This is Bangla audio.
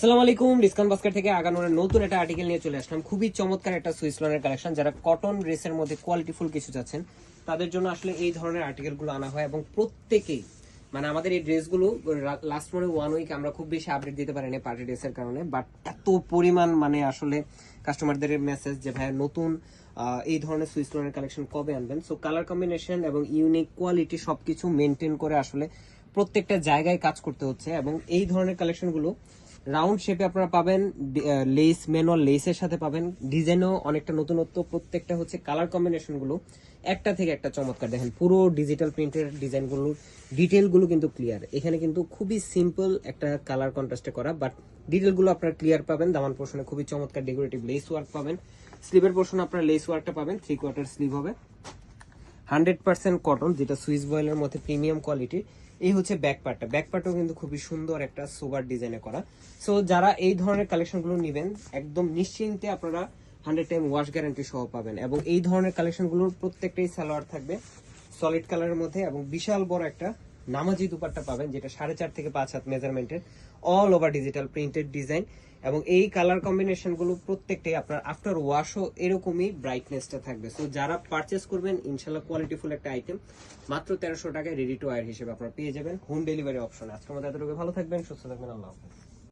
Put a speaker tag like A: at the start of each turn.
A: আসসালামু আলাইকুম, ডিসকাউন্ট বাস্কেট থেকে আগানোর নতুন একটা আর্টিকেল নিয়ে চলে আসলাম। খুবই চমৎকার একটা সুইস লনের কালেকশন। যারা কটন ড্রেসের মধ্যে কোয়ালিটিফুল কিছু চাচ্ছেন তাদের জন্য আসলে এই ধরনের আর্টিকেলগুলো আনা হয় এবং প্রত্যেকেই মানে আমাদের এই ড্রেসগুলো লাস্ট মনে 1 উইক আমরা খুব বেশি আপডেট দিতে পারিনি পার্টি ড্রেসের কারণে, বাট এত পরিমাণ মানে আসলে কাস্টমারদের মেসেজ যে ভাই নতুন এই ধরনের সুইস লনের কালেকশন কবে আনবেন। সো কালার কম্বিনেশন এবং ইউনিক কোয়ালিটি সবকিছু মেনটেন করে আসলে প্রত্যেকটা জায়গায় কাজ করতে হচ্ছে। এবং এই ধরনের কালেকশনগুলো রাউন্ড শেপে আপনারা পাবেন, লেস ম্যানুয়াল লেসের সাথে পাবেন, ডিজাইনও অনেকটা নতুনত্ব, প্রত্যেকটা হচ্ছে কালার কম্বিনেশন গুলো একটা থেকে একটা চমৎকার। দেখেন পুরো ডিজিটাল প্রিন্টের ডিজাইনগুলোর ডিটেলগুলো কিন্তু ক্লিয়ার। এখানে কিন্তু খুবই সিম্পল একটা কালার কন্ট্রাস্টে করা, বাট ডিটেলগুলো আপনারা ক্লিয়ার পাবেন। দামান পোর্শনে খুবই চমৎকার ডেকোরেটিভ লেস ওয়ার্ক পাবেন। স্লিভের পোর্শনে আপনারা লেস ওয়ার্কটা পাবেন, 3/4 স্লিভ হবে, 100% কটন, যেটা সুইস বয়েলের মধ্যে প্রিমিয়াম কোয়ালিটি। এই হচ্ছে ব্যাক পার্টটা, ব্যাক পার্টও কিন্তু খুবই সুন্দর একটা সোবার ডিজাইনে করা। সো যারা এই ধরনের কালেকশনগুলো নেবেন একদম নিশ্চিন্তে আপনারা 100 টাইম ওয়াশ গ্যারান্টি সহ পাবেন। এবং এই ধরনের কালেকশনগুলোর প্রত্যেকটাই সালোয়ার থাকবে সলিড কালারের মধ্যে এবং বিশাল বড় একটা নামাজি দুপাট্টা পাবেন, যেটা 4.5 থেকে 5 হাত মেজারমেন্টের, all over digital printed design. এবং এই কালার কম্বিনেশন গুলো প্রত্যেকটাই আপনার আফটার ওয়াশও এরকমই ব্রাইটনেসটা থাকবে। সো যারা পারচেস করবেন ইনশাল্লাহ কোয়ালিটিফুল একটা আইটেম মাত্র 1300 টাকায় রেডি টু ওয়্যার হিসেবে আপনারা পেয়ে যাবেন, হোম ডেলিভারি অপশন। আজকের মধ্যে এতটুকু, ভালো থাকবেন, সুস্থ থাকবেন, আল্লাহ হাফেজ।